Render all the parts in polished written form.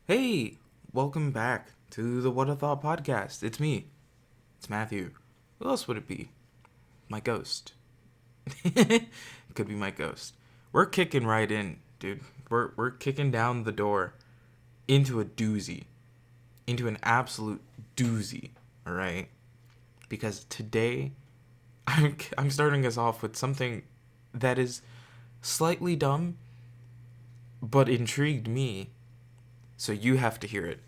Hey, welcome back to the What a Thought podcast. It's me. It's Matthew. Who else would it be? My ghost. It could be my ghost. We're kicking right in, dude. We're kicking down the door into a doozy. Into an absolute doozy, all right? Because today I'm starting us off with something that is slightly dumb but intrigued me. So you have to hear it.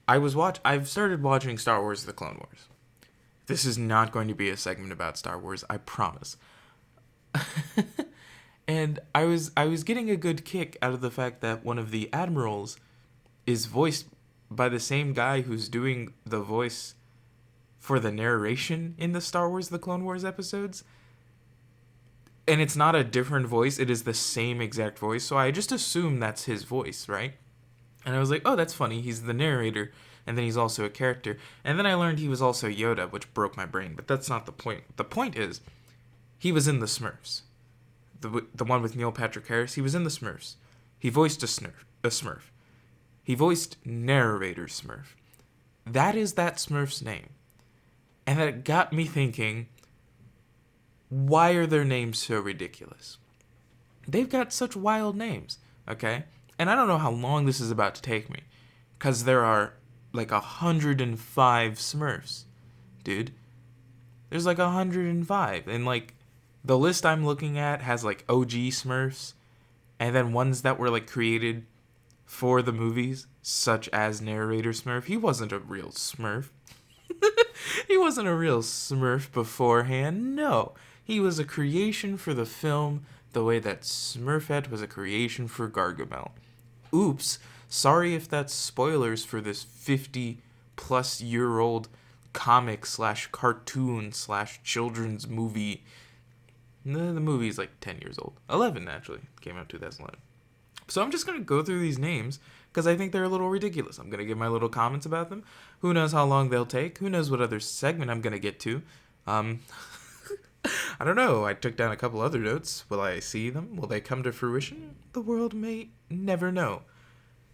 I've started watching Star Wars: The Clone Wars. This is not going to be a segment about Star Wars, I promise. And I was getting a good kick out of the fact that one of the admirals is voiced by the same guy who's doing the voice for the narration in the Star Wars: The Clone Wars episodes. And it's not a different voice, it is the same exact voice. So I just assume that's his voice, right? And I was like, oh, that's funny. He's the narrator, and then he's also a character. And then I learned he was also Yoda, which broke my brain. But that's not the point. The point is, he was in the Smurfs. The one with Neil Patrick Harris, he was in the Smurfs. He voiced a Smurf. He voiced Narrator Smurf. That is that Smurf's name. And that got me thinking, why are their names so ridiculous? They've got such wild names, okay? And I don't know how long this is about to take me, because there are like 105 Smurfs, dude. There's like 105, and like the list I'm looking at has like OG Smurfs, and then ones that were like created for the movies, such as Narrator Smurf. He wasn't a real Smurf. He wasn't a real Smurf beforehand. No, he was a creation for the film, the way that Smurfette was a creation for Gargamel. Oops, sorry if that's spoilers for this 50-plus-year-old comic slash cartoon slash children's movie. The movie is like 10 years old. 11, actually. Came out 2011. So I'm just going to go through these names because I think they're a little ridiculous. I'm going to give my little comments about them. Who knows how long they'll take? Who knows what other segment I'm going to get to? I don't know. I took down a couple other notes. Will I see them? Will they come to fruition? The world may never know.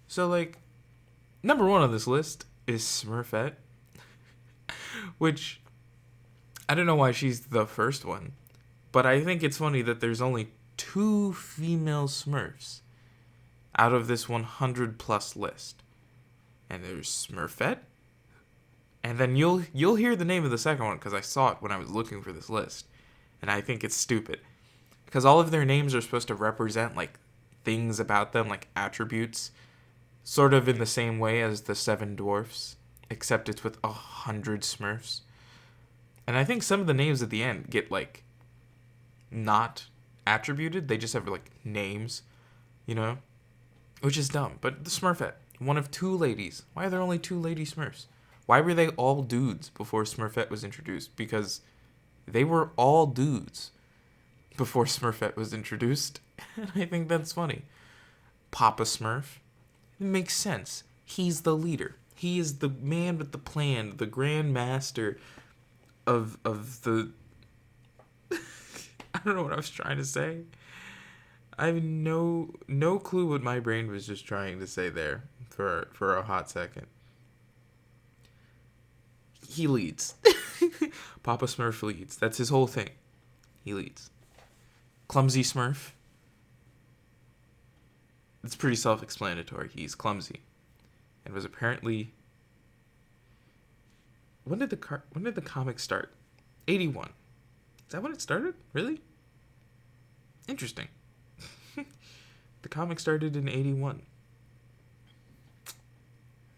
So, like, number one on this list is Smurfette, which I don't know why she's the first one, but I think it's funny that there's only 2 female Smurfs out of this 100-plus list. And there's Smurfette, and then you'll hear the name of the second one because I saw it when I was looking for this list. And I think it's stupid. Because all of their names are supposed to represent, like, things about them, like attributes. Sort of in the same way as the 7 Dwarfs. Except it's with 100 Smurfs. And I think some of the names at the end get, like, not attributed. They just have, like, names. You know? Which is dumb. But the Smurfette. One of 2 ladies. Why are there only 2 lady Smurfs? Why were they all dudes before Smurfette was introduced? Because they were all dudes before Smurfette was introduced. And I think that's funny. Papa Smurf. It makes sense. He's the leader. He is the man with the plan, the grand master of the... I don't know what I was trying to say. I have no clue what my brain was just trying to say there for a hot second. He leads. Papa Smurf leads. That's his whole thing. He leads. Clumsy Smurf. It's pretty self-explanatory. He's clumsy, and was apparently. When did the comic start? 81. Is that when it started? Really? Interesting. The comic started in 81.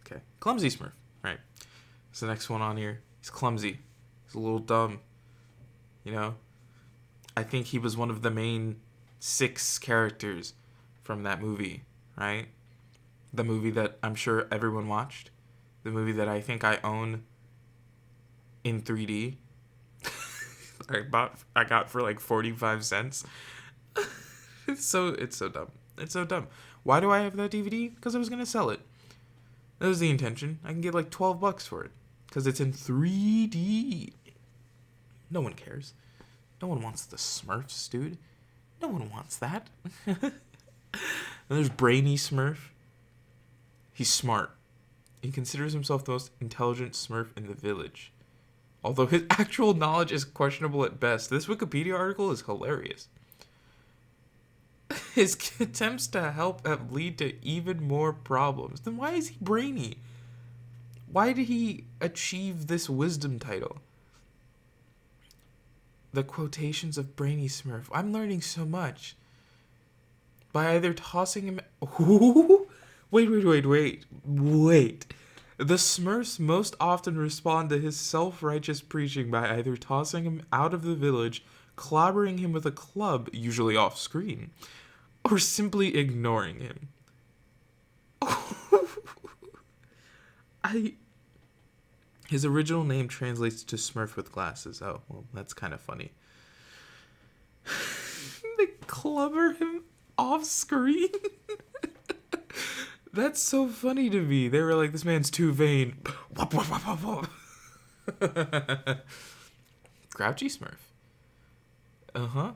Okay. Clumsy Smurf. Right. That's the next one on here. He's clumsy. He's a little dumb. You know? I think he was one of the main 6 characters from that movie, right? The movie that I'm sure everyone watched. The movie that I think I own in 3D. I got for like 45 cents. It's so dumb. It's so dumb. Why do I have that DVD? Because I was going to sell it. That was the intention. I can get like $12 for it. Because it's in 3D. No one cares. No one wants the Smurfs, dude. No one wants that. And there's Brainy Smurf. He's smart. He considers himself the most intelligent Smurf in the village. Although his actual knowledge is questionable at best. This Wikipedia article is hilarious. His attempts to help have lead to even more problems. Then why is he brainy? Why did he achieve this wisdom title? The quotations of Brainy Smurf. I'm learning so much. By either tossing him... Wait. The Smurfs most often respond to his self-righteous preaching by either tossing him out of the village, clobbering him with a club, usually off-screen, or simply ignoring him. His original name translates to Smurf with glasses. Oh, well, that's kind of funny. They clubber him off-screen? That's so funny to me. They were like, this man's too vain. Grouchy Smurf. Uh-huh.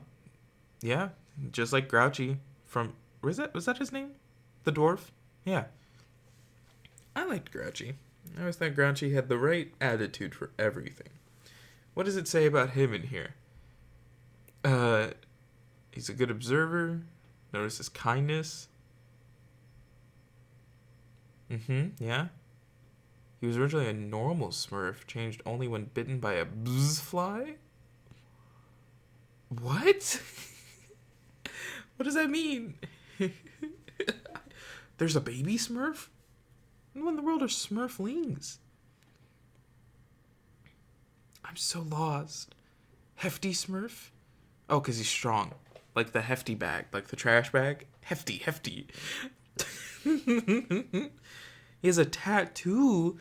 Yeah, just like Grouchy from... Was that his name? The dwarf? Yeah. I liked Grouchy. I always thought Grouchy had the right attitude for everything. What does it say about him in here? He's a good observer. Notice his kindness. Yeah. He was originally a normal Smurf, changed only when bitten by a fly. What? What does that mean? There's a baby Smurf? What in the world are Smurflings? I'm so lost. Hefty Smurf? Oh, because he's strong. Like the hefty bag. Like the trash bag. Hefty. He has a tattoo.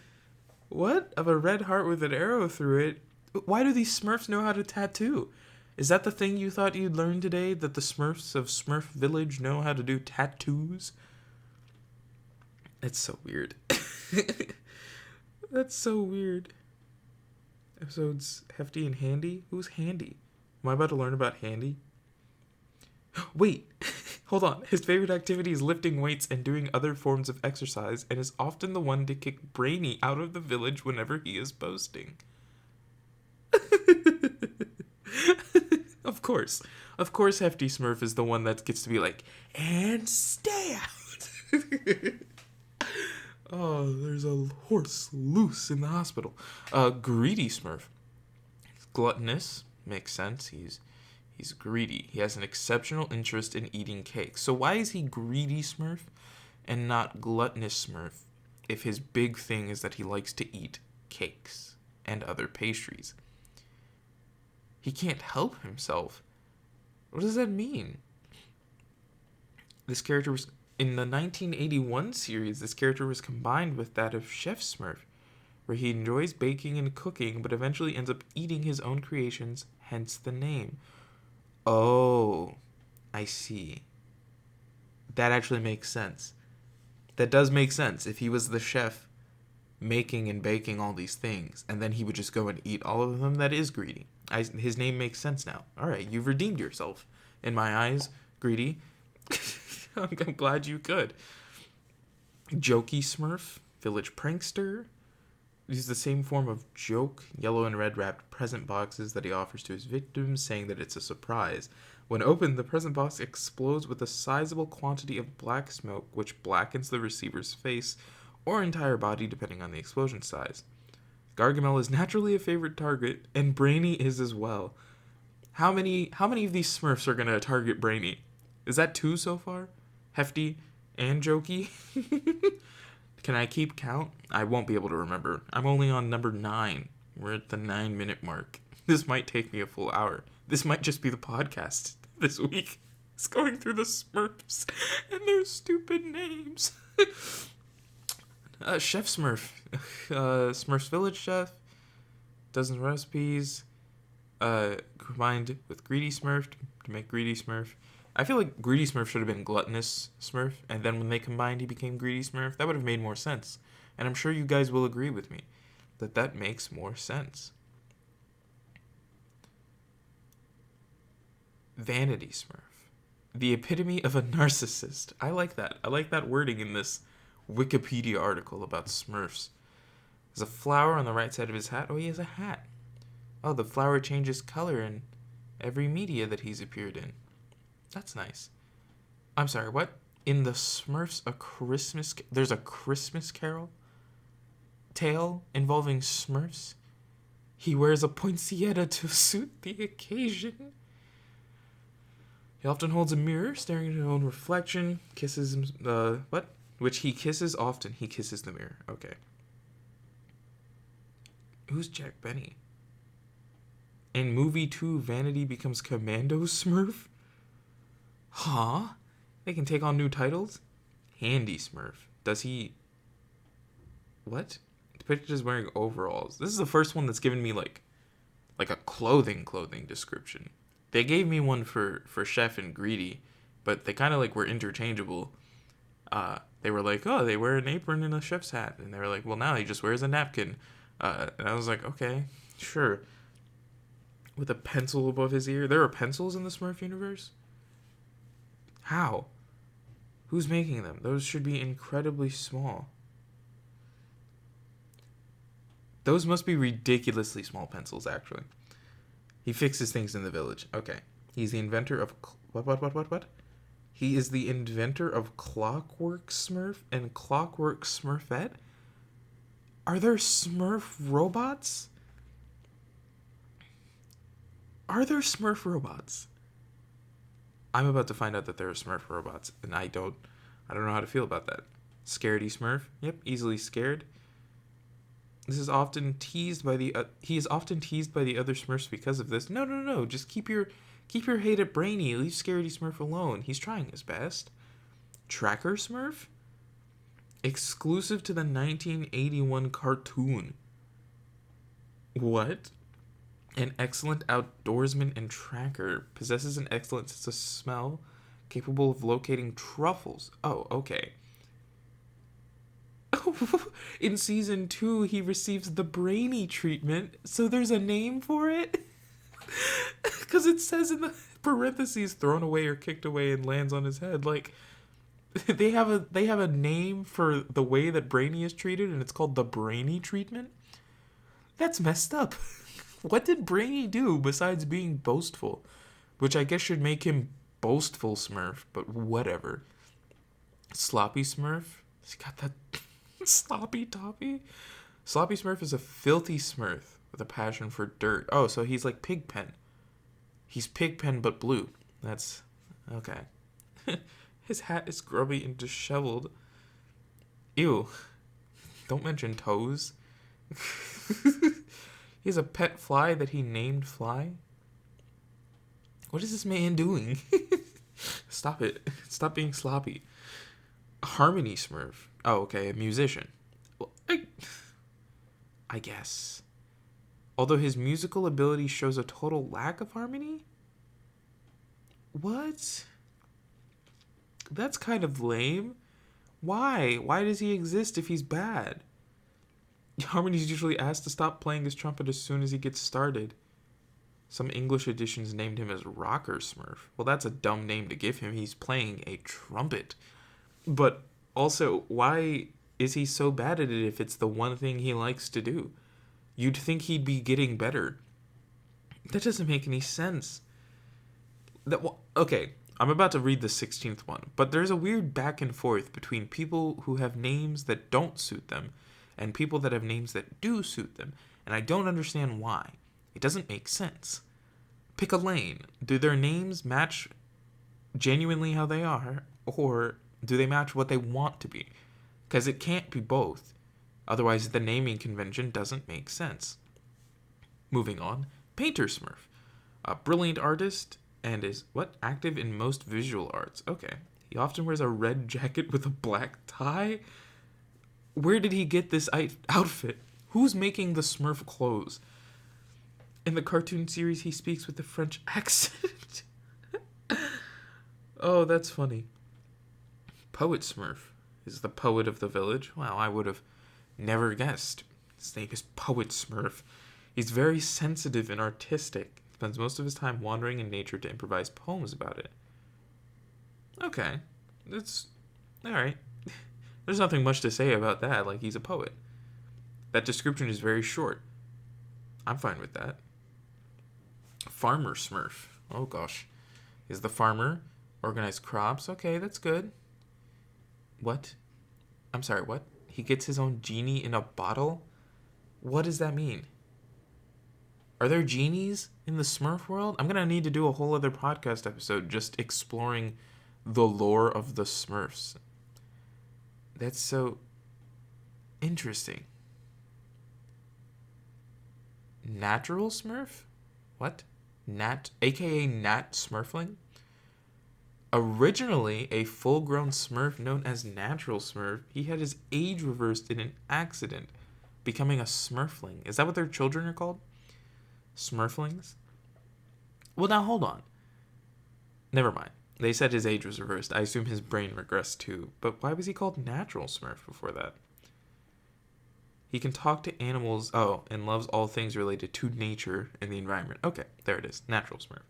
What? Of a red heart with an arrow through it. Why do these Smurfs know how to tattoo? Is that the thing you thought you'd learn today? That the Smurfs of Smurf Village know how to do tattoos? It's so weird. That's so weird. Episodes Hefty and Handy? Who's Handy? Am I about to learn about Handy? Wait, hold on. His favorite activity is lifting weights and doing other forms of exercise, and is often the one to kick Brainy out of the village whenever he is boasting. Of course. Of course Hefty Smurf is the one that gets to be like, and stay out. Oh, there's a horse loose in the hospital. Greedy Smurf. He's gluttonous. Makes sense. He's greedy. He has an exceptional interest in eating cake. So why is he Greedy Smurf and not Gluttonous Smurf if his big thing is that he likes to eat cakes and other pastries? He can't help himself. What does that mean? This character was... In the 1981 series, this character was combined with that of Chef Smurf, where he enjoys baking and cooking, but eventually ends up eating his own creations, hence the name. Oh, I see. That actually makes sense. That does make sense. If he was the chef making and baking all these things, and then he would just go and eat all of them, that is Greedy. His name makes sense now. All right, you've redeemed yourself. In my eyes, Greedy. I'm glad you could. Jokey Smurf, village prankster. Uses the same form of joke, yellow and red wrapped present boxes that he offers to his victims, saying that it's a surprise. When opened, the present box explodes with a sizable quantity of black smoke, which blackens the receiver's face or entire body, depending on the explosion size. Gargamel is naturally a favorite target, and Brainy is as well. How many of these Smurfs are going to target Brainy? Is that 2 so far? Hefty and Jokey? Can I keep count? I won't be able to remember. I'm only on number 9. We're at the 9-minute mark. This might take me a full hour. This might just be the podcast this week. It's going through the Smurfs and their stupid names. Chef Smurf. Smurf's Village Chef. Dozens of recipes. Combined with Greedy Smurf to make Greedy Smurf. I feel like Greedy Smurf should have been Gluttonous Smurf, and then when they combined, he became Greedy Smurf. That would have made more sense. And I'm sure you guys will agree with me that makes more sense. Vanity Smurf. The epitome of a narcissist. I like that. I like that wording in this Wikipedia article about Smurfs. There's a flower on the right side of his hat. Oh, he has a hat. Oh, the flower changes color in every media that he's appeared in. That's nice. I'm sorry, what? In the Smurfs, there's a Christmas Carol tale involving Smurfs? He wears a poinsettia to suit the occasion. He often holds a mirror, staring at his own reflection, kisses what? Which he kisses often. He kisses the mirror. Okay. Who's Jack Benny? In movie 2, Vanity becomes Commando Smurf? Huh? They can take on new titles? Handy Smurf. Does he... What? The picture is wearing overalls. This is the first one that's given me, like a clothing description. They gave me one for Chef and Greedy, but they kind of, like, were interchangeable. They were like, oh, they wear an apron and a chef's hat. And they were like, well, now he just wears a napkin. And I was like, okay, sure. With a pencil above his ear. There are pencils in the Smurf universe? How? Who's making them? Those should be incredibly small. Those must be ridiculously small pencils, actually. He fixes things in the village. Okay. He's the inventor of... What? He is the inventor of Clockwork Smurf and Clockwork Smurfette? Are there Smurf robots? Are there Smurf robots? I'm about to find out that there are Smurf robots, and I don't know how to feel about that. Scaredy Smurf? Yep, easily scared. He is often teased by the other Smurfs because of this. No. Just keep your hate at Brainy. Leave Scaredy Smurf alone. He's trying his best. Tracker Smurf? Exclusive to the 1981 cartoon. What? An excellent outdoorsman and tracker. Possesses an excellent sense of smell. Capable of locating truffles. Oh, okay. In season 2, he receives the Brainy treatment, so there's a name for it? Because it says in the parentheses, thrown away or kicked away and lands on his head. Like, they have a name for the way that Brainy is treated, and it's called the Brainy treatment? That's messed up. What did Brainy do besides being boastful? Which I guess should make him Boastful Smurf, but whatever. Sloppy Smurf? He's got that... Sloppy Toppy? Sloppy Smurf is a filthy Smurf with a passion for dirt. Oh, so he's like Pigpen. He's Pigpen but blue. That's... okay. His hat is grubby and disheveled. Ew. Don't mention toes. He has a pet fly that he named Fly. What is this man doing? Stop it. Stop being sloppy. Harmony Smurf. Oh, okay, a musician. Well, I guess. Although his musical ability shows a total lack of harmony? What? That's kind of lame. Why? Why does he exist if he's bad? Harmony's usually asked to stop playing his trumpet as soon as he gets started. Some English editions named him as Rocker Smurf. Well, that's a dumb name to give him. He's playing a trumpet. But also, why is he so bad at it if it's the one thing he likes to do? You'd think he'd be getting better. That doesn't make any sense. Okay, I'm about to read the 16th one, but there's a weird back and forth between people who have names that don't suit them and people that have names that do suit them, and I don't understand why. It doesn't make sense. Pick a lane. Do their names match genuinely how they are, or do they match what they want to be? Because it can't be both. Otherwise, the naming convention doesn't make sense. Moving on, Painter Smurf. A brilliant artist and is, active in most visual arts. Okay. He often wears a red jacket with a black tie? Where did he get this outfit? Who's making the Smurf clothes? In the cartoon series, he speaks with a French accent. Oh, that's funny. Poet Smurf is the poet of the village. Wow, I would have never guessed. His name is Poet Smurf. He's very sensitive and artistic. Spends most of his time wandering in nature to improvise poems about it. Okay. That's... alright. There's nothing much to say about that. Like, he's a poet. That description is very short. I'm fine with that. Farmer Smurf. Oh, gosh. Is the farmer. Organized crops. Okay, that's good. What? I'm sorry, what? He gets his own genie in a bottle? What does that mean? Are there genies in the Smurf world? I'm going to need to do a whole other podcast episode just exploring the lore of the Smurfs. That's so interesting. Natural Smurf? What? Nat, aka Nat Smurfling? Originally a full-grown Smurf known as Natural Smurf, he had his age reversed in an accident, becoming a Smurfling. Is that what their children are called? Smurflings? Well, now hold on. Never mind. They said his age was reversed. I assume his brain regressed too. But why was he called Natural Smurf before that? He can talk to animals, and loves all things related to nature and the environment. Okay, there it is. Natural Smurf.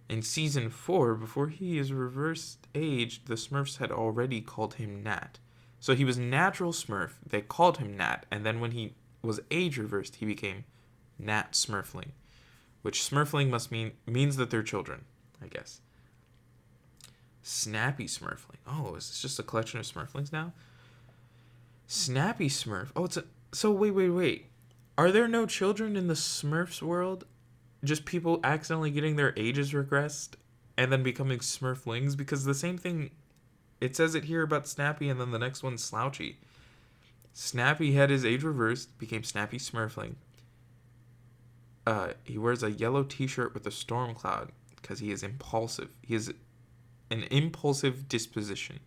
In Season 4, before he is reversed aged, the Smurfs had already called him Nat. So he was Natural Smurf, they called him Nat, and then when he was age reversed, he became Nat Smurfling. Which Smurfling means that they're children, I guess. Snappy Smurfling. Oh, is this just a collection of Smurflings now? Snappy Smurf. Oh, so wait. Are there no children in the Smurfs world? Just people accidentally getting their ages regressed and then becoming Smurflings? Because the same thing, it says it here about Snappy, and then the next one's Slouchy. Snappy had his age reversed, became Snappy Smurfling. He wears a yellow t-shirt with a storm cloud because he is impulsive. He has an impulsive disposition,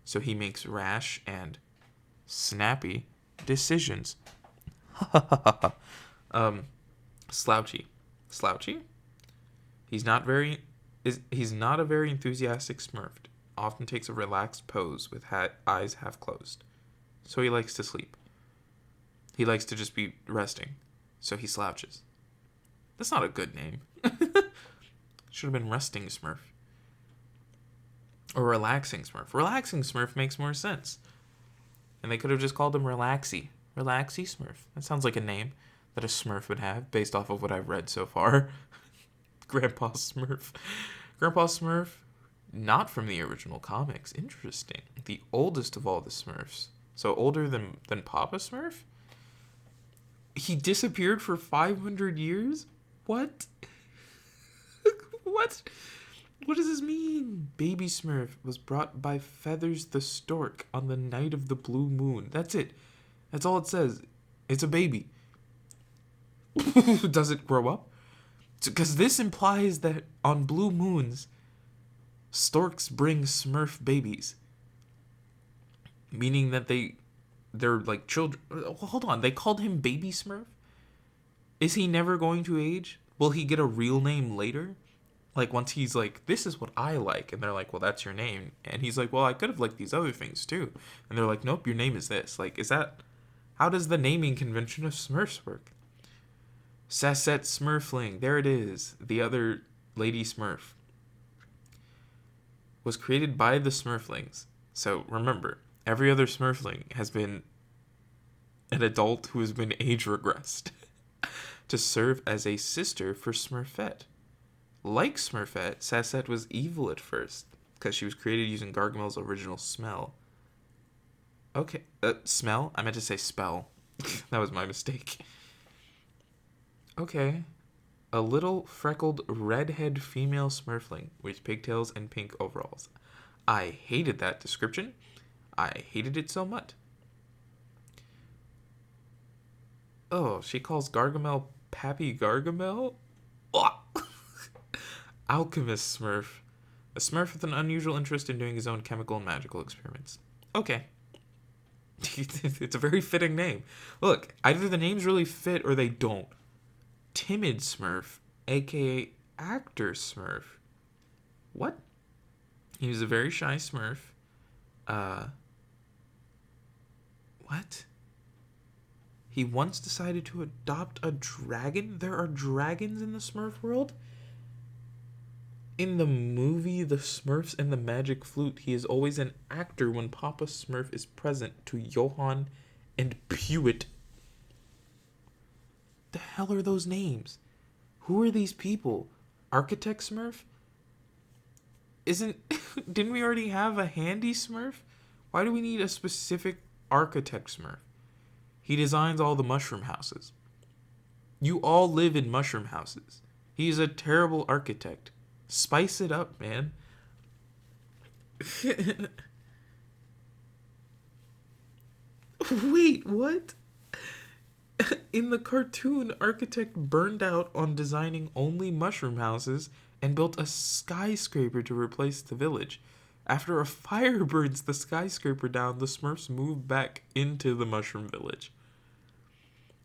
so he makes rash and snappy decisions. Slouchy. He's not a very enthusiastic Smurf. Often takes a relaxed pose with eyes half closed. So he likes to sleep. He likes to just be resting. So he slouches. That's not a good name. Should have been Resting Smurf. Or Relaxing Smurf. Relaxing Smurf makes more sense. And they could have just called him Relaxy. Relaxy Smurf. That sounds like a name that a Smurf would have, based off of what I've read so far. Grandpa Smurf. Grandpa Smurf, not from the original comics. Interesting. The oldest of all the Smurfs. So older than Papa Smurf? He disappeared for 500 years? What? What? What does this mean? Baby Smurf was brought by Feathers the Stork on the night of the blue moon. That's it. That's all it says. It's a baby. Does it grow up? Because this implies that on blue moons, storks bring Smurf babies. Meaning that they're like children. Hold on, they called him Baby Smurf? Is he never going to age? Will he get a real name later? Like, once he's like, this is what I like. And they're like, well, that's your name. And he's like, well, I could have liked these other things too. And they're like, nope, your name is this. Like, how does the naming convention of Smurfs work? Sassette Smurfling, there it is. The other Lady Smurf. Was created by the Smurflings. So, remember, every other Smurfling has been an adult who has been age regressed to serve as a sister for Smurfette. Like Smurfette, Sassette was evil at first because she was created using Gargamel's original smell. Okay, smell? I meant to say spell. That was my mistake. Okay. A little freckled redhead female Smurfling with pigtails and pink overalls. I hated that description. I hated it so much. Oh, she calls Gargamel Pappy Gargamel? Alchemist Smurf. A Smurf with an unusual interest in doing his own chemical and magical experiments. Okay. It's a very fitting name. Look, either the names really fit or they don't. Timid Smurf, aka Actor Smurf. What? He was a very shy Smurf. What? He once decided to adopt a dragon? There are dragons in the Smurf world? In the movie The Smurfs and the Magic Flute, he is always an actor when Papa Smurf is present to Johann and Pewit. The hell are those names? Who are these people? Architect Smurf? Didn't we already have a Handy Smurf? Why do we need a specific Architect Smurf? He designs all the mushroom houses. You all live in mushroom houses. He is a terrible architect. Spice it up, man. Wait, what? In the cartoon, Architect burned out on designing only mushroom houses and built a skyscraper to replace the village. After a fire burns the skyscraper down, the Smurfs move back into the mushroom village.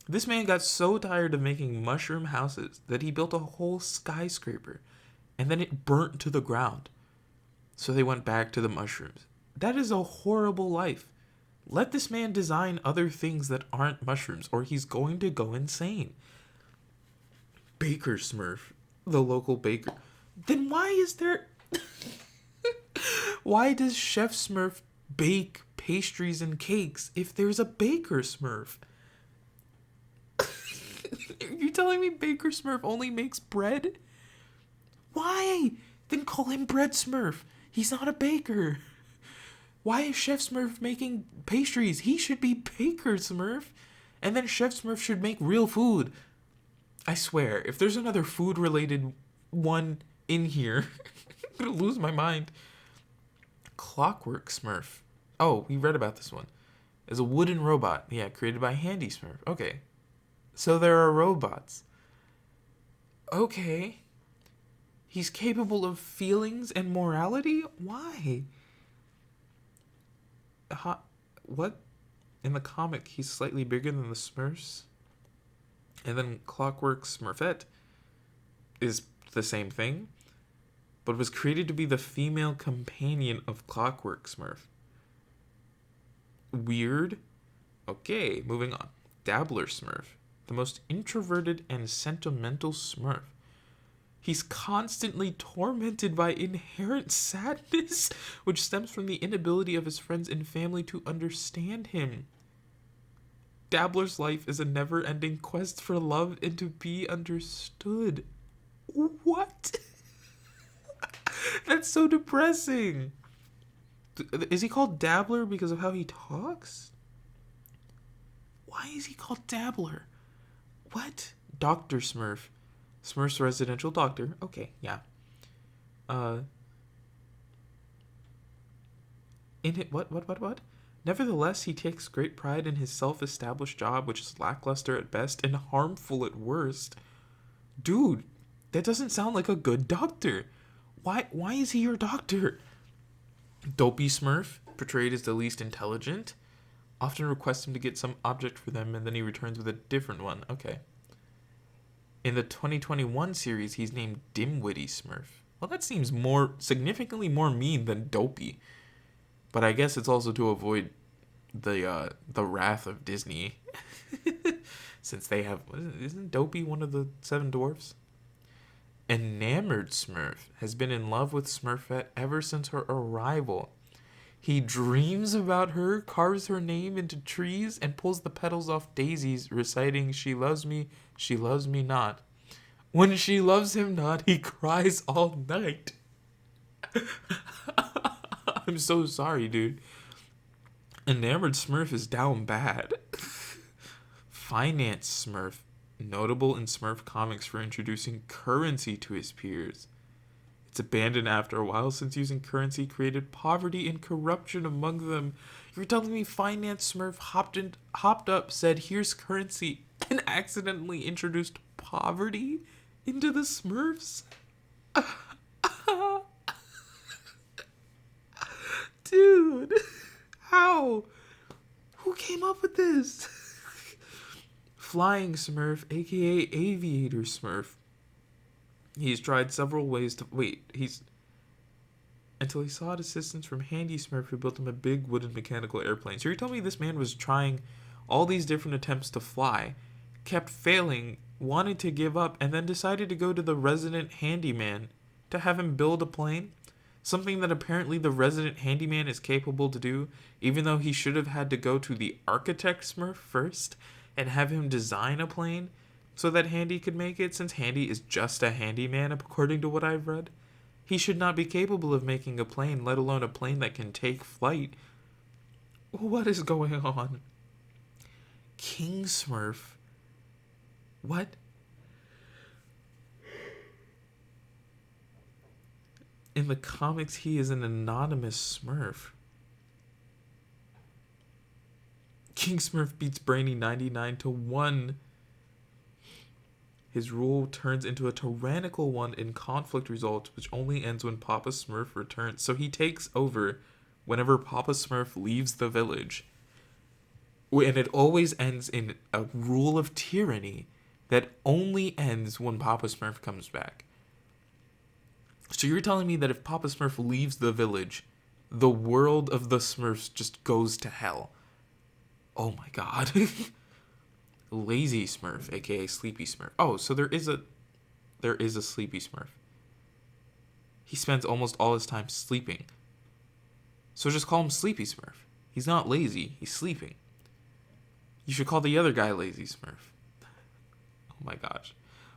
This man got so tired of making mushroom houses that he built a whole skyscraper, and then it burnt to the ground. So they went back to the mushrooms. That is a horrible life. Let this man design other things that aren't mushrooms, or he's going to go insane. Baker Smurf, the local baker. Then why is there... Why does Chef Smurf bake pastries and cakes if there's a Baker Smurf? You're telling me Baker Smurf only makes bread? Why? Then call him Bread Smurf. He's not a baker. Why is Chef Smurf making pastries? He should be Baker Smurf. And then Chef Smurf should make real food. I swear, if there's another food-related one in here, I'm going to lose my mind. Clockwork Smurf. Oh, we read about this one. It's a wooden robot. Yeah, created by Handy Smurf. Okay. So there are robots. Okay. He's capable of feelings and morality? Why? What? In the comic, he's slightly bigger than the Smurfs. And then Clockwork Smurfette is the same thing, but was created to be the female companion of Clockwork Smurf. Weird. Okay, moving on. Dabbler Smurf, the most introverted and sentimental Smurf. He's constantly tormented by inherent sadness, which stems from the inability of his friends and family to understand him. Dabbler's life is a never-ending quest for love and to be understood. What? That's so depressing. Is he called Dabbler because of how he talks? Why is he called Dabbler? What? Dr. Smurf. Smurf's residential doctor. Okay, yeah. In it, what? Nevertheless, he takes great pride in his self-established job, which is lackluster at best and harmful at worst. Dude, that doesn't sound like a good doctor. Why is he your doctor? Dopey Smurf, portrayed as the least intelligent, often requests him to get some object for them, and then he returns with a different one. Okay. In the 2021 series, he's named Dimwitty Smurf. Well, that seems significantly more mean than Dopey. But I guess it's also to avoid the wrath of Disney. Since they have... Isn't Dopey one of the 7 dwarfs? Enamored Smurf has been in love with Smurfette ever since her arrival. He dreams about her, carves her name into trees, and pulls the petals off daisies, reciting, "She loves me not." When she loves him not, he cries all night. I'm so sorry, dude. Enamored Smurf is down bad. Finance Smurf, notable in Smurf comics for introducing currency to his peers. It's abandoned after a while since using currency created poverty and corruption among them. You're telling me Finance Smurf hopped up, said, "Here's currency," and accidentally introduced poverty into the Smurfs? Dude, how? Who came up with this? Flying Smurf, aka Aviator Smurf. He's tried several ways to... Until he sought assistance from Handy Smurf, who built him a big wooden mechanical airplane. So you're telling me this man was trying all these different attempts to fly, kept failing, wanted to give up, and then decided to go to the resident handyman to have him build a plane? Something that apparently the resident handyman is capable to do, even though he should have had to go to the architect Smurf first and have him design a plane so that Handy could make it, since Handy is just a handyman according to what I've read. He should not be capable of making a plane, let alone a plane that can take flight. What is going on? King Smurf? What? In the comics, he is an anonymous Smurf. King Smurf beats Brainy 99-1. His rule turns into a tyrannical one in conflict results, which only ends when Papa Smurf returns. So he takes over whenever Papa Smurf leaves the village. And it always ends in a rule of tyranny that only ends when Papa Smurf comes back. So you're telling me that if Papa Smurf leaves the village, the world of the Smurfs just goes to hell? Oh my god. Lazy Smurf, aka Sleepy Smurf. Oh, so there is a Sleepy Smurf. He spends almost all his time sleeping. So just call him Sleepy Smurf. He's not lazy, he's sleeping. You should call the other guy Lazy Smurf. Oh my gosh.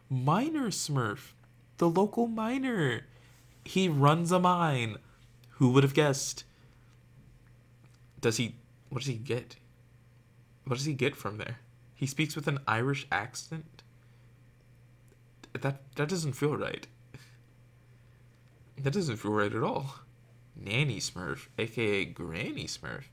Miner Smurf. The local miner. He runs a mine. Who would have guessed? What does he get? What does he get from there? He speaks with an Irish accent? That doesn't feel right. That doesn't feel right at all. Nanny Smurf, aka Granny Smurf.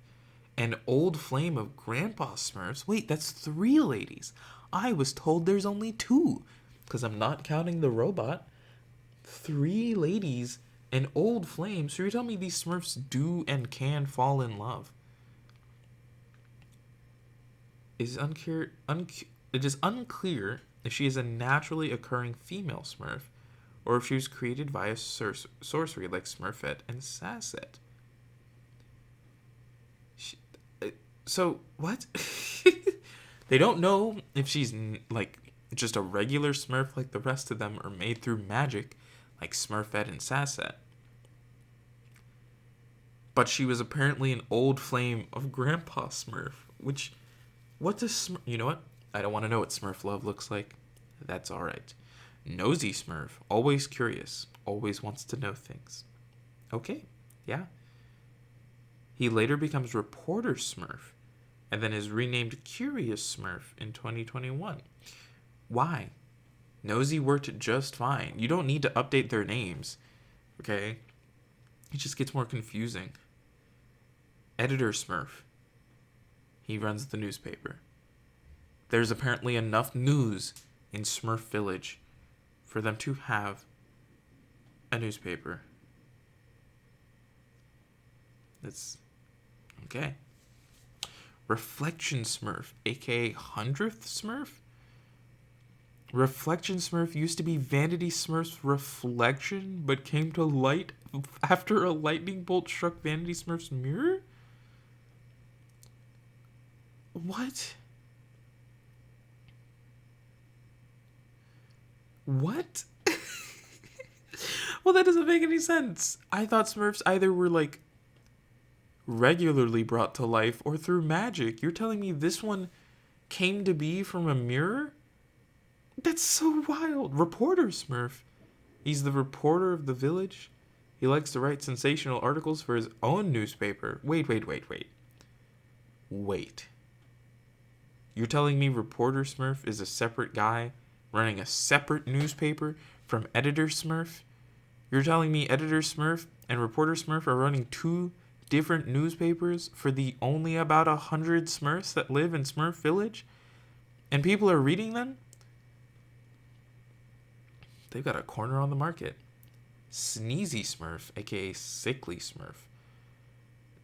An old flame of Grandpa Smurfs. Wait, that's 3 ladies. I was told there's only 2. Because I'm not counting the robot. 3 ladies, an old flame. So you're telling me these Smurfs do and can fall in love? It is unclear if she is a naturally occurring female Smurf, or if she was created via sorcery like Smurfette and Sassette. So, what? They don't know if she's, like, just a regular Smurf like the rest of them, or made through magic like Smurfette and Sassette. But she was apparently an old flame of Grandpa Smurf, which... What does Smurf... You know what? I don't want to know what Smurf love looks like. That's alright. Nosy Smurf. Always curious. Always wants to know things. Okay. Yeah. He later becomes Reporter Smurf, and then is renamed Curious Smurf in 2021. Why? Nosy worked just fine. You don't need to update their names. Okay? It just gets more confusing. Editor Smurf. He runs the newspaper. There's apparently enough news in Smurf Village for them to have a newspaper. That's okay. Reflection Smurf, aka 100th Smurf? Reflection Smurf used to be Vanity Smurf's reflection, but came to light after a lightning bolt struck Vanity Smurf's mirror? What? What? Well, that doesn't make any sense. I thought Smurfs either were, like, regularly brought to life or through magic. You're telling me this one came to be from a mirror? That's so wild. Reporter Smurf. He's the reporter of the village. He likes to write sensational articles for his own newspaper. Wait. You're telling me Reporter Smurf is a separate guy running a separate newspaper from Editor Smurf? You're telling me Editor Smurf and Reporter Smurf are running 2 different newspapers for the only about 100 Smurfs that live in Smurf Village? And people are reading them? They've got a corner on the market. Sneezy Smurf, aka Sickly Smurf.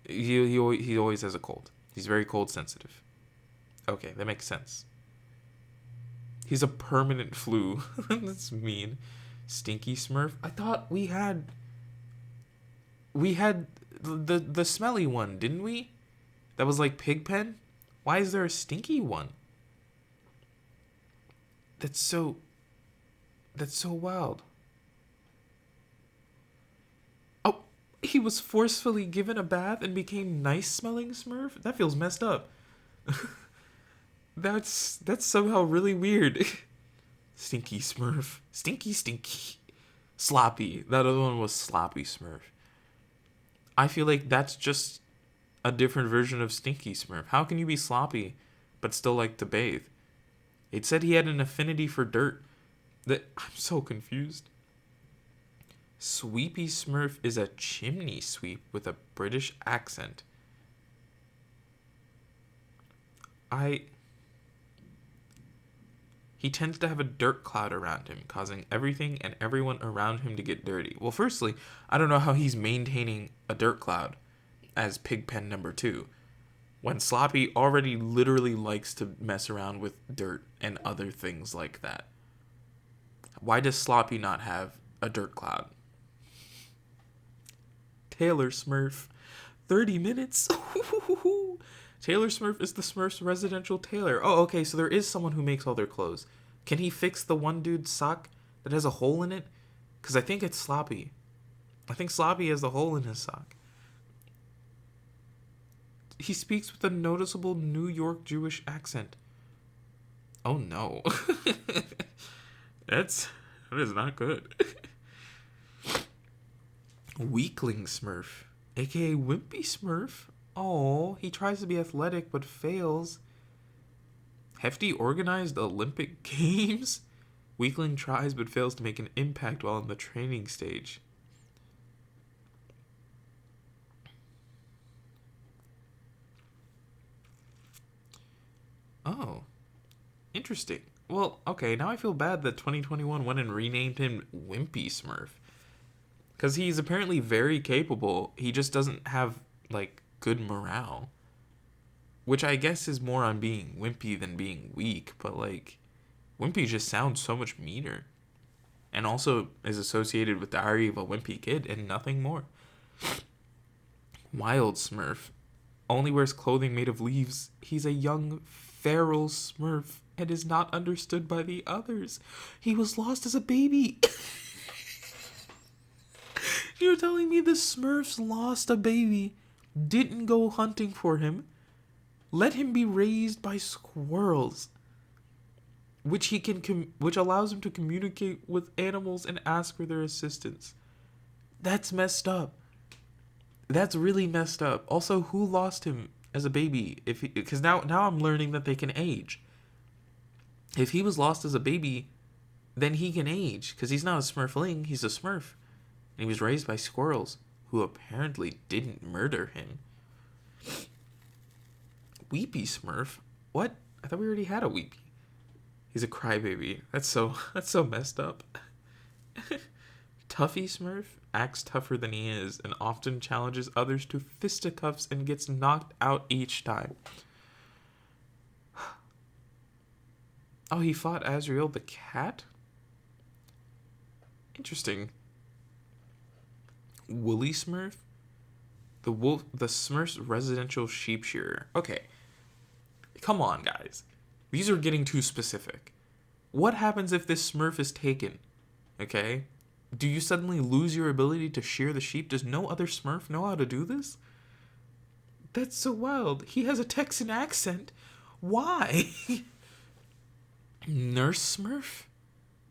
He always has a cold. He's very cold sensitive. Okay, that makes sense. He's a permanent flu. That's mean. Stinky Smurf. I thought we had the smelly one, didn't we? That was like Pigpen? Why is there a stinky one? That's so wild. He was forcefully given a bath and became nice-smelling Smurf? That feels messed up. That's somehow really weird. Stinky Smurf. Stinky. Sloppy. That other one was Sloppy Smurf. I feel like that's just a different version of Stinky Smurf. How can you be sloppy but still like to bathe? It said he had an affinity for dirt. I'm so confused. Sweepy Smurf is a chimney sweep with a British accent. He tends to have a dirt cloud around him, causing everything and everyone around him to get dirty. Well, firstly, I don't know how he's maintaining a dirt cloud as Pigpen number 2, when Sloppy already literally likes to mess around with dirt and other things like that. Why does Sloppy not have a dirt cloud? Taylor Smurf. 30 minutes. Taylor Smurf is the Smurf's residential tailor. Oh, okay, so there is someone who makes all their clothes. Can he fix the one dude's sock that has a hole in it? Because I think it's Sloppy. I think Sloppy has the hole in his sock. He speaks with a noticeable New York Jewish accent. Oh no. That is not good. Weakling Smurf, aka Wimpy Smurf. Oh, he tries to be athletic but fails. Hefty organized Olympic Games. Weakling tries but fails to make an impact while in the training stage. Oh, interesting. Well, okay, now I feel bad that 2021 went and renamed him Wimpy Smurf. Because he's apparently very capable. He just doesn't have, like, good morale. Which I guess is more on being wimpy than being weak. But, like, Wimpy just sounds so much meaner. And also is associated with Diary of a Wimpy Kid and nothing more. Wild Smurf only wears clothing made of leaves. He's a young, feral Smurf and is not understood by the others. He was lost as a baby. You're telling me the Smurfs lost a baby, didn't go hunting for him, let him be raised by squirrels, which allows him to communicate with animals and ask for their assistance. That's messed up. That's really messed up. Also, who lost him as a baby? Because now I'm learning that they can age. If he was lost as a baby, then he can age. Because he's not a Smurfling, he's a Smurf. And he was raised by squirrels, who apparently didn't murder him. Weepy Smurf? What? I thought we already had a Weepy. He's a crybaby. That's so messed up. Tuffy Smurf acts tougher than he is and often challenges others to fisticuffs and gets knocked out each time. Oh, he fought Azrael the cat? Interesting. Woolly Smurf? The Smurf's residential sheep shearer. Okay. Come on, guys. These are getting too specific. What happens if this Smurf is taken? Okay? Do you suddenly lose your ability to shear the sheep? Does no other Smurf know how to do this? That's so wild. He has a Texan accent. Why? Nurse Smurf?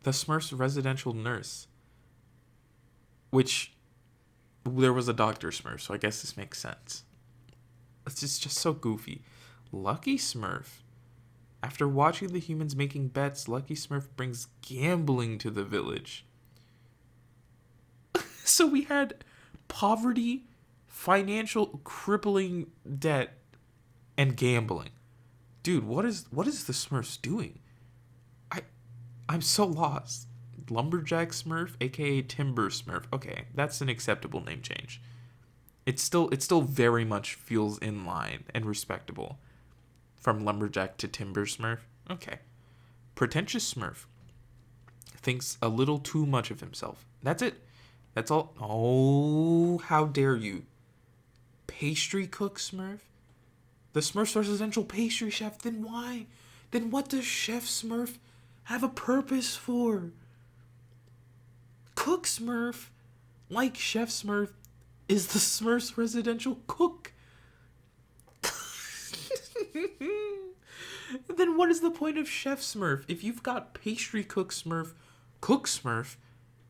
The Smurf's residential nurse. Which, there was a Dr. Smurf, so I guess this makes sense. It's just so goofy. Lucky Smurf. After watching the humans making bets, Lucky Smurf brings gambling to the village. So we had poverty, financial crippling debt, and gambling. Dude, what is the Smurfs doing? I'm so lost. Lumberjack Smurf, aka Timber Smurf. Okay, that's an acceptable name change. It still very much feels in line and respectable. From Lumberjack to Timber Smurf. Okay. Pretentious Smurf thinks a little too much of himself. That's it. That's all. Oh, how dare you. Pastry cook Smurf? The Smurf's residential pastry chef? Then why? Then what does Chef Smurf have a purpose for? Cook Smurf, like Chef Smurf, is the Smurf's residential cook. Then what is the point of Chef Smurf if you've got Pastry Cook Smurf, Cook Smurf,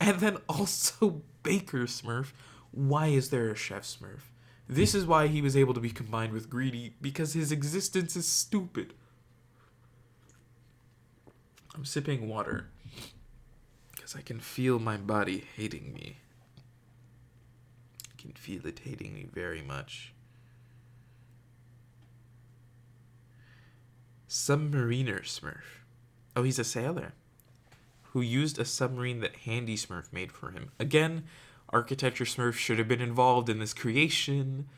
and then also Baker Smurf? Why is there a Chef Smurf? This is why he was able to be combined with Greedy, because his existence is stupid. I'm sipping water because I can feel my body hating me. I can feel it hating me very much. Submariner Smurf. Oh, he's a sailor who used a submarine that Handy Smurf made for him. Again, Architecture Smurf should have been involved in this creation.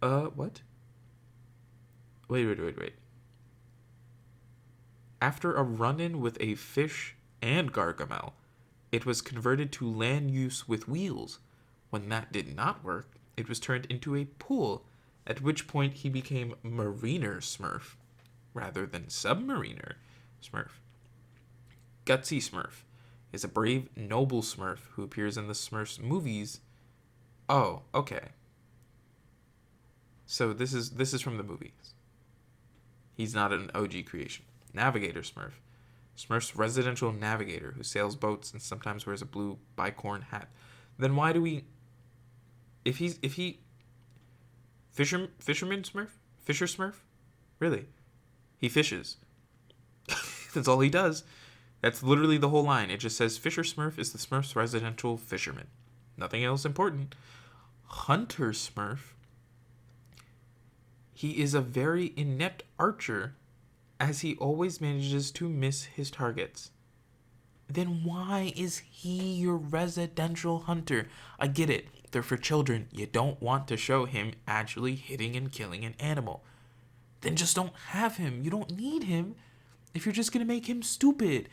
What? Wait. After a run-in with a fish and Gargamel, it was converted to land use with wheels. When that did not work, it was turned into a pool, at which point he became Mariner Smurf, rather than Submariner Smurf. Gutsy Smurf is a brave, noble Smurf who appears in the Smurfs movies. Oh, okay. So this is from the movies. He's not an OG creation. Navigator Smurf. Smurf's residential navigator who sails boats and sometimes wears a blue bicorn hat. Then why do we... If he... Fisherman Smurf? Fisher Smurf? Really? He fishes. That's all he does. That's literally the whole line. It just says Fisher Smurf is the Smurf's residential fisherman. Nothing else important. Hunter Smurf. He is a very inept archer, as he always manages to miss his targets. Then why is he your residential hunter? I get it. They're for children. You don't want to show him actually hitting and killing an animal. Then just don't have him. You don't need him if you're just going to make him stupid.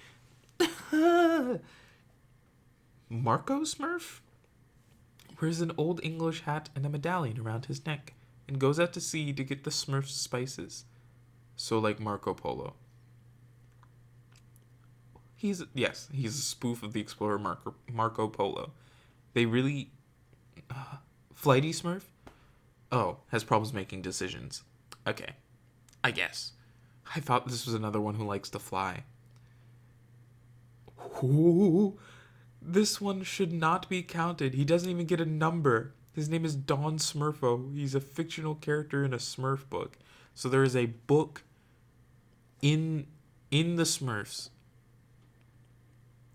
Marco Smurf wears an old English hat and a medallion around his neck and goes out to sea to get the Smurf's spices. So like Marco Polo. He's a spoof of the explorer Marco Polo. They really... Flighty Smurf? Oh, has problems making decisions. Okay. I guess. I thought this was another one who likes to fly. Ooh, this one should not be counted. He doesn't even get a number. His name is Don Smurfo. He's a fictional character in a Smurf book. So there is a book in the Smurfs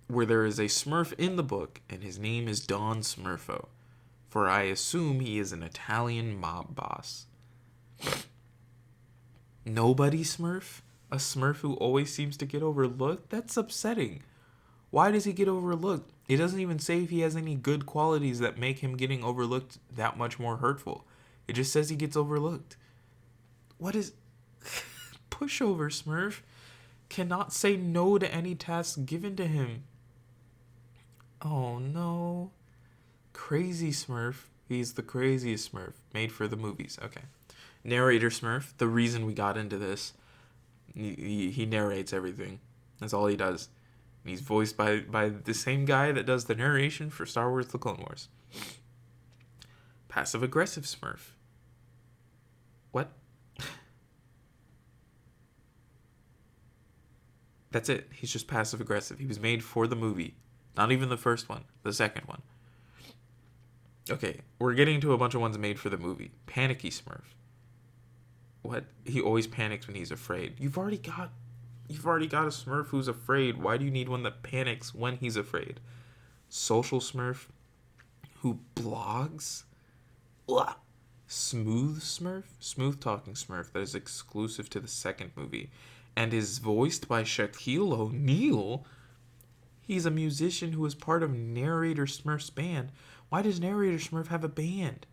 where there is a Smurf in the book, and his name is Don Smurfo. For I assume he is an Italian mob boss. Nobody Smurf? A Smurf who always seems to get overlooked? That's upsetting. Why does he get overlooked? It doesn't even say if he has any good qualities that make him getting overlooked that much more hurtful. It just says he gets overlooked. What is... Pushover Smurf cannot say no to any task given to him. Oh no. Crazy Smurf. He's the craziest Smurf. Made for the movies. Okay. Narrator Smurf. The reason we got into this. He narrates everything. That's all he does. He's voiced by the same guy that does the narration for Star Wars The Clone Wars. Passive-aggressive Smurf. What? That's it. He's just passive-aggressive. He was made for the movie. Not even the first one. The second one. Okay, we're getting to a bunch of ones made for the movie. Panicky Smurf. What? He always panics when he's afraid. You've already got a Smurf who's afraid. Why do you need one that panics when he's afraid? Social Smurf who blogs? Ugh. Smooth Smurf? Smooth talking Smurf that is exclusive to the second movie and is voiced by Shaquille O'Neal. He's a musician who is part of Narrator Smurf's band. Why does Narrator Smurf have a band?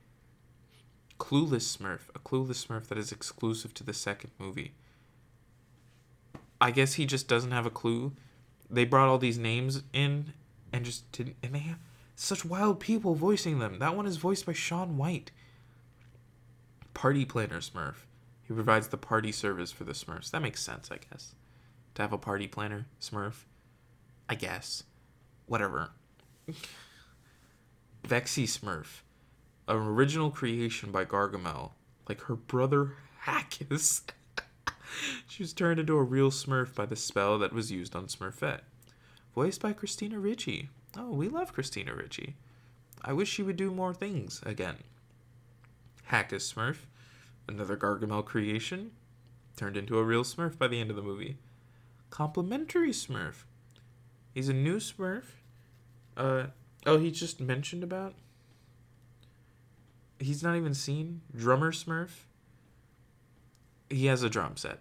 Clueless Smurf. A clueless Smurf that is exclusive to the second movie. I guess he just doesn't have a clue. They brought all these names in and just didn't... And they have such wild people voicing them. That one is voiced by Shaun White. Party Planner Smurf. He provides the party service for the Smurfs. That makes sense, I guess. To have a party planner Smurf. I guess. Whatever. Vexi Smurf, an original creation by Gargamel, like her brother Hackis. She was turned into a real Smurf by the spell that was used on Smurfette. Voiced by Christina Ricci. Oh, we love Christina Ricci. I wish she would do more things again. Hackis Smurf, another Gargamel creation, turned into a real Smurf by the end of the movie. Complimentary Smurf. He's a new Smurf. He just mentioned about? He's not even seen? Drummer Smurf? He has a drum set.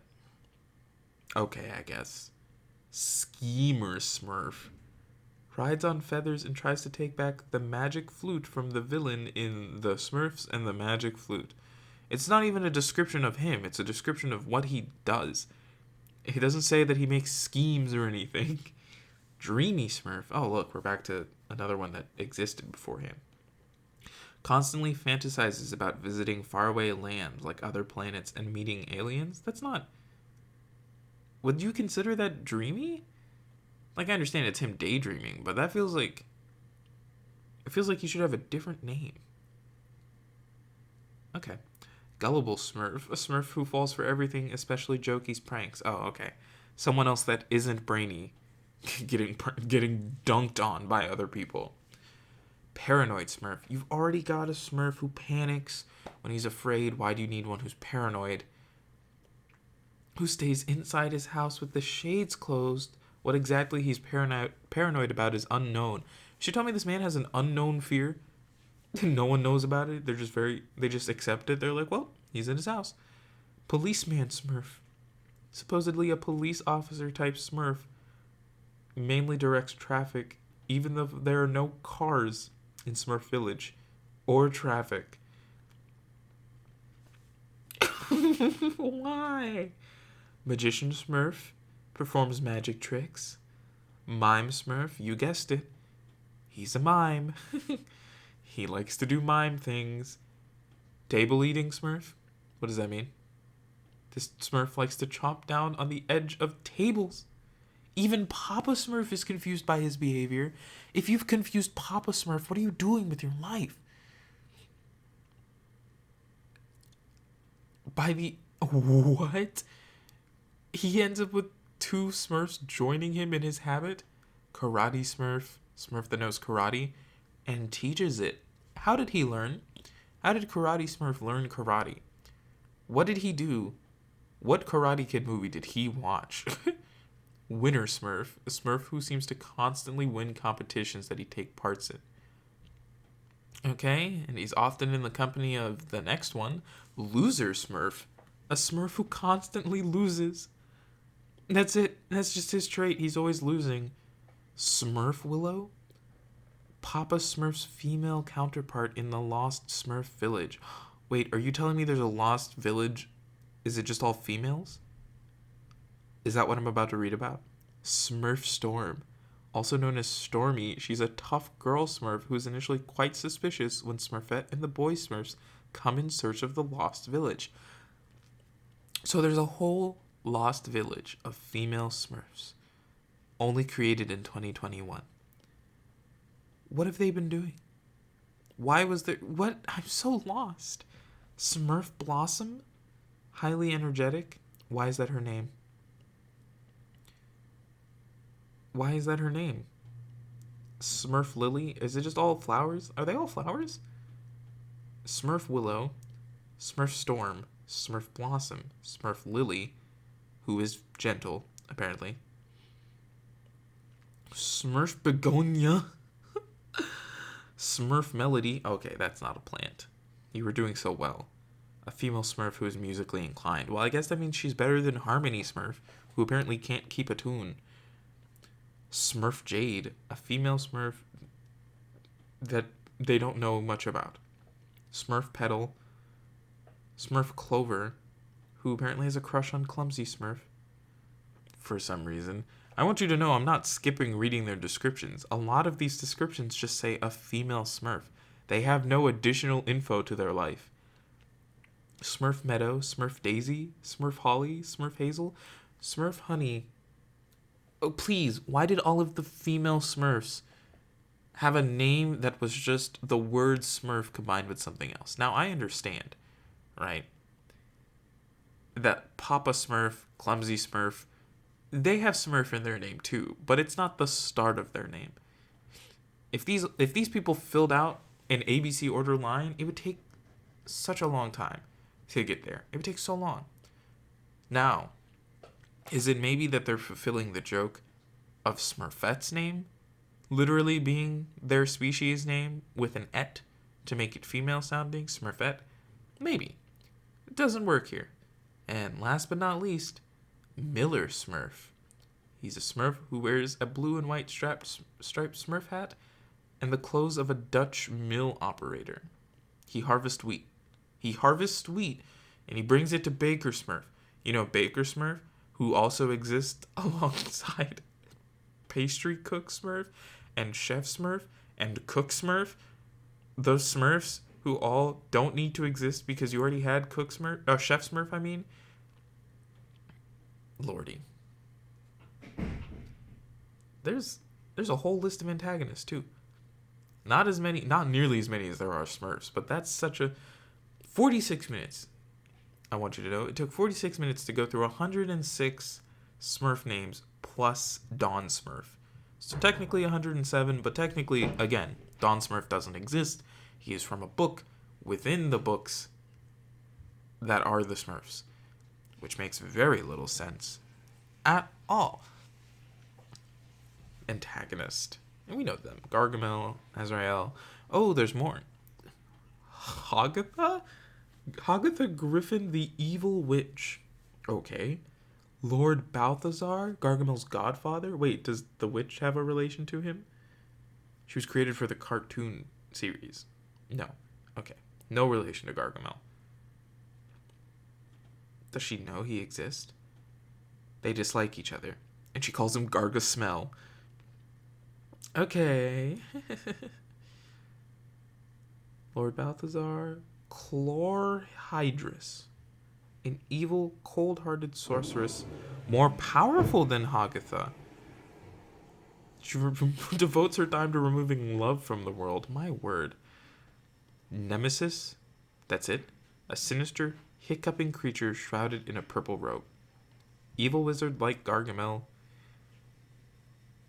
Okay, I guess. Schemer Smurf. Rides on feathers and tries to take back the magic flute from the villain in The Smurfs and the Magic Flute. It's not even a description of him, it's a description of what he does. He doesn't say that he makes schemes or anything. Dreamy Smurf. Oh, look, we're back to another one that existed before him. Constantly fantasizes about visiting faraway lands like other planets and meeting aliens. That's not... Would you consider that dreamy? Like, I understand it's him daydreaming, but that feels like... It feels like he should have a different name. Okay. Gullible Smurf. A Smurf who falls for everything, especially Jokey's pranks. Oh, okay. Someone else that isn't Brainy getting dunked on by other people. Paranoid Smurf. You've already got a Smurf who panics when he's afraid. Why do you need one who's paranoid? Who stays inside his house with the shades closed. What exactly he's paranoid about is unknown. She told me this man has an unknown fear. No one knows about it. They just accept it. They're like, well, he's in his house. Policeman Smurf. Supposedly a police officer type Smurf. Mainly directs traffic, even though there are no cars in Smurf Village or traffic. Why? Magician Smurf performs magic tricks. Mime Smurf, you guessed it. He's a mime. He likes to do mime things. Table eating Smurf? What does that mean? This Smurf likes to chomp down on the edge of tables. Even Papa Smurf is confused by his behavior. If you've confused Papa Smurf, what are you doing with your life? What? He ends up with two Smurfs joining him in his habit? Karate Smurf, Smurf that knows karate, and teaches it. How did he learn? How did Karate Smurf learn karate? What did he do? What Karate Kid movie did he watch? Winner Smurf, a Smurf who seems to constantly win competitions that he takes parts in. Okay, and he's often in the company of the next one, Loser Smurf, a Smurf who constantly loses. That's it. That's just his trait. He's always losing. Smurf Willow, Papa Smurf's female counterpart in the Lost Smurf Village. Wait, are you telling me there's a Lost Village? Is it just all females? Is that what I'm about to read about? Smurf Storm. Also known as Stormy, she's a tough girl Smurf who is initially quite suspicious when Smurfette and the boy Smurfs come in search of the Lost Village. So there's a whole Lost Village of female Smurfs, only created in 2021. What have they been doing? Why was there... What? I'm so lost. Smurf Blossom? Highly energetic? Why is that her name? Why is that her name? Smurf Lily? Is it just all flowers? Are they all flowers? Smurf Willow, Smurf Storm, Smurf Blossom, Smurf Lily, who is gentle, apparently. Smurf Begonia. Smurf Melody. Okay, that's not a plant. You were doing so well. A female Smurf who is musically inclined. Well, I guess that means she's better than Harmony Smurf, who apparently can't keep a tune. Smurf Jade, a female Smurf that they don't know much about. Smurf Petal, Smurf Clover, who apparently has a crush on Clumsy Smurf for some reason. I want you to know I'm not skipping reading their descriptions. A lot of these descriptions just say a female Smurf. They have no additional info to their life. Smurf Meadow, Smurf Daisy, Smurf Holly, Smurf Hazel, Smurf Honey. Oh, please, why did all of the female Smurfs have a name that was just the word Smurf combined with something else. Now, I understand, right, that Papa Smurf, Clumsy Smurf, they have Smurf in their name too, but it's not the start of their name. If these people filled out an ABC order line, it would take such a long time to get there. It would take so long. Now, is it maybe that they're fulfilling the joke of Smurfette's name literally being their species name with an et to make it female sounding, Smurfette? Maybe. It doesn't work here. And last but not least, Miller Smurf. He's a Smurf who wears a blue and white striped Smurf hat and the clothes of a Dutch mill operator. He harvests wheat. And he brings it to Baker Smurf. You know Baker Smurf, who also exists alongside Pastry Cook Smurf and Chef Smurf and Cook Smurf. Those Smurfs who all don't need to exist because you already had Chef Smurf, I mean. Lordy. There's a whole list of antagonists too. Not nearly as many as there are Smurfs, but that's such a 46 minutes. I want you to know it took 46 minutes to go through 106 Smurf names plus Dawn Smurf. So technically 107, but technically, again, Dawn Smurf doesn't exist. He is from a book within the books that are the Smurfs, which makes very little sense at all. Antagonist. And we know them. Gargamel, Azrael. Oh, there's more. Hagatha? Hagatha Griffin, the evil witch. Okay. Lord Balthazar, Gargamel's godfather. Wait, does the witch have a relation to him? She was created for the cartoon series. No. Okay. No relation to Gargamel. Does she know he exists? They dislike each other. And she calls him Gargasmell. Okay. Lord Balthazar. Chlorhydrus. An evil, cold-hearted sorceress more powerful than Hagatha. She devotes her time to removing love from the world. My word. Nemesis. That's it. A sinister, hiccuping creature shrouded in a purple robe. Evil wizard like Gargamel,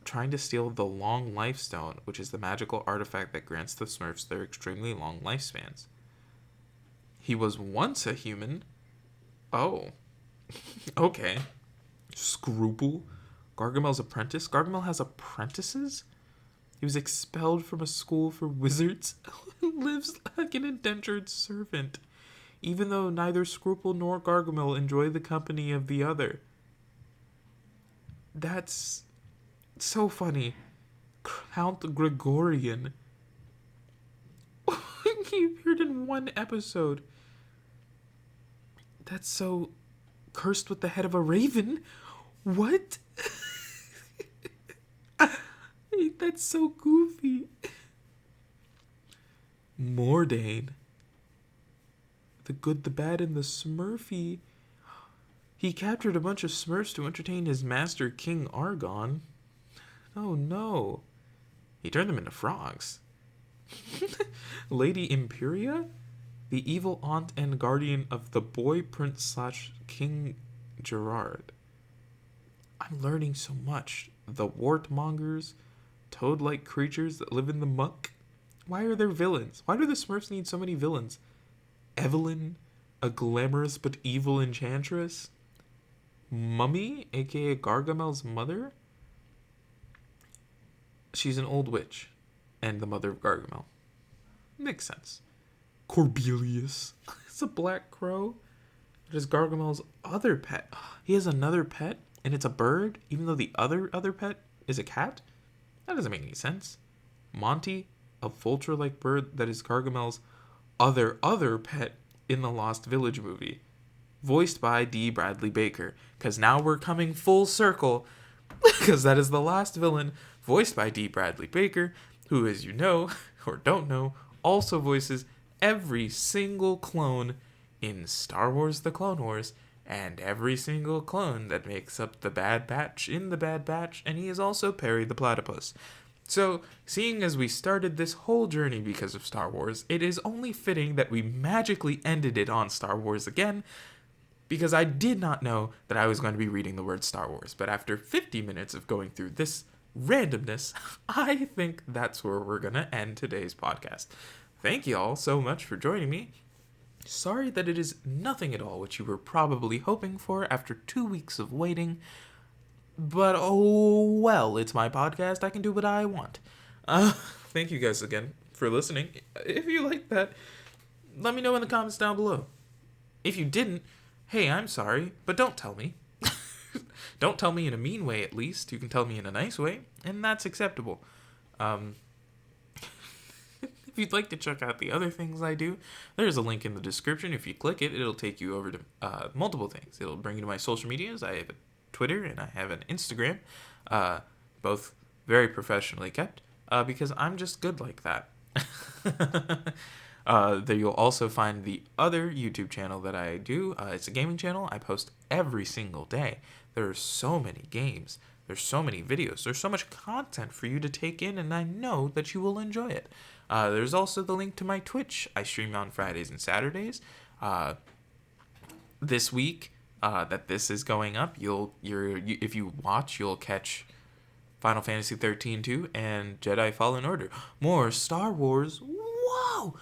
trying to steal the Long Life Stone, which is the magical artifact that grants the Smurfs their extremely long lifespans. He was once a human. Oh. Okay. Scruple. Gargamel's apprentice. Gargamel has apprentices? He was expelled from a school for wizards. Lives like an indentured servant, even though neither Scruple nor Gargamel enjoy the company of the other. That's so funny. Count Gregorian. He appeared in one episode. That's so cursed with the head of a raven. What? That's so goofy. Mordane. The good, the bad, and the Smurfy. He captured a bunch of Smurfs to entertain his master, King Argon. Oh no. He turned them into frogs. Lady Imperia? The evil aunt and guardian of the boy prince / King Gerard. I'm learning so much. The wartmongers, toad-like creatures that live in the muck. Why are there villains? Why do the Smurfs need so many villains? Evelyn, a glamorous but evil enchantress. Mummy, aka Gargamel's mother. She's an old witch and the mother of Gargamel. Makes sense. Corbelius. It's a black crow. It is Gargamel's other pet. He has another pet, and it's a bird, even though the other pet is a cat? That doesn't make any sense. Monty, a vulture-like bird that is Gargamel's other pet in the Lost Village movie. Voiced by D. Bradley Baker. Because now we're coming full circle. Because that is the last villain, voiced by D. Bradley Baker, who, as you know, or don't know, also voices every single clone in Star Wars The Clone Wars, and every single clone that makes up the Bad Batch in the Bad Batch, and he is also Perry the Platypus. So, seeing as we started this whole journey because of Star Wars, it is only fitting that we magically ended it on Star Wars again, because I did not know that I was going to be reading the word Star Wars. But after 50 minutes of going through this randomness, I think that's where we're going to end today's podcast. Thank you all so much for joining me. Sorry that it is nothing at all what you were probably hoping for after 2 weeks of waiting. But oh well, it's my podcast. I can do what I want. Thank you guys again for listening. If you like that, let me know in the comments down below. If you didn't, hey, I'm sorry, but don't tell me. Don't tell me in a mean way, at least. You can tell me in a nice way, and that's acceptable. If you'd like to check out the other things I do, there's a link in the description. If you click it, it'll take you over to multiple things. It'll bring you to my social medias. I have a Twitter and I have an Instagram, both very professionally kept, because I'm just good like that. There you'll also find the other YouTube channel that I do. It's a gaming channel. I post every single day. There are so many games. There's so many videos. There's so much content for you to take in, and I know that you will enjoy it. There's also the link to my Twitch. I stream on Fridays and Saturdays. This week that this is going up, if you watch, you'll catch Final Fantasy 13 2 and Jedi Fallen Order. More Star Wars. Whoa!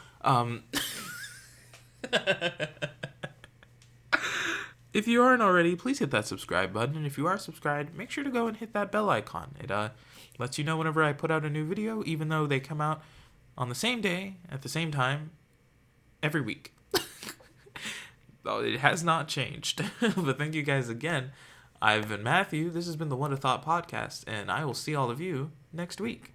If you aren't already, please hit that subscribe button. And if you are subscribed, make sure to go and hit that bell icon. It lets you know whenever I put out a new video, even though they come out on the same day, at the same time, every week. It has not changed. But thank you guys again. I've been Matthew. This has been the What a Thought podcast, and I will see all of you next week.